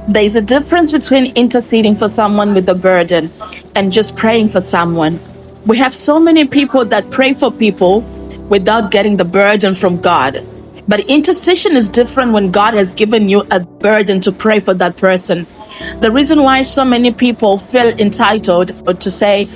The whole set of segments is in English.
There's a difference between interceding for someone with a burden and just praying for someone. We have so many people that pray for people without getting the burden from God. But intercession is different when God has given you a burden to pray for that person. The reason why so many people feel entitled or to say,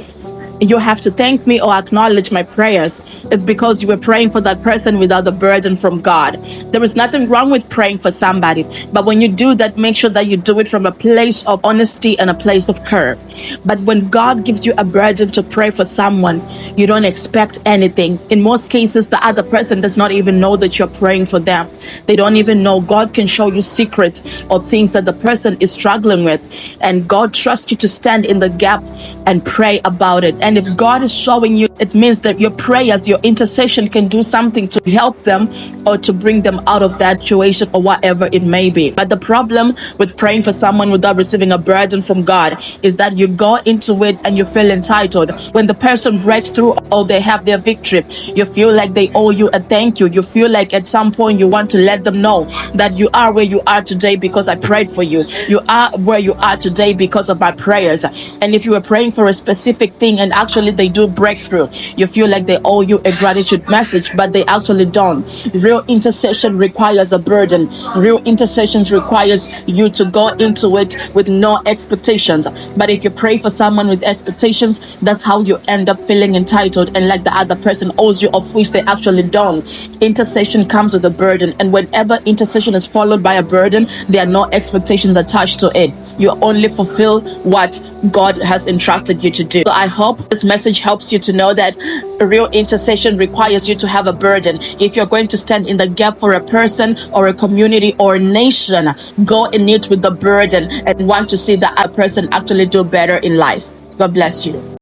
you have to thank me or acknowledge my prayers, it's because you were praying for that person without the burden from God. There is nothing wrong with praying for somebody, but when you do that, make sure that you do it from a place of honesty and a place of care. But when God gives you a burden to pray for someone, you don't expect anything. In most cases, the other person does not even know that you're praying for them. They don't even know. God can show you secrets or things that the person is struggling with, and God trusts you to stand in the gap and pray about it. And if God is showing you, it means that your prayers, your intercession can do something to help them or to bring them out of that situation or whatever it may be. But the problem with praying for someone without receiving a burden from God is that you go into it and you feel entitled. When the person breaks through or they have their victory, you feel like they owe you a thank you. You feel like at some point you want to let them know that you are where you are today because I prayed for you. You are where you are today because of my prayers. And if you were praying for a specific thing and actually they do breakthrough, you feel like they owe you a gratitude message, but they actually don't. Real intercession requires a burden. Real intercession requires you to go into it with no expectations. But if you pray for someone with expectations, that's how you end up feeling entitled and like the other person owes you, of which they actually don't. Intercession comes with a burden, and whenever intercession is followed by a burden, there are no expectations attached to it. You only fulfill what God has entrusted you to do. So I hope this message helps you to know that real intercession requires you to have a burden. If you're going to stand in the gap for a person or a community or a nation, go in it with the burden and want to see that a person actually do better in life. God bless you.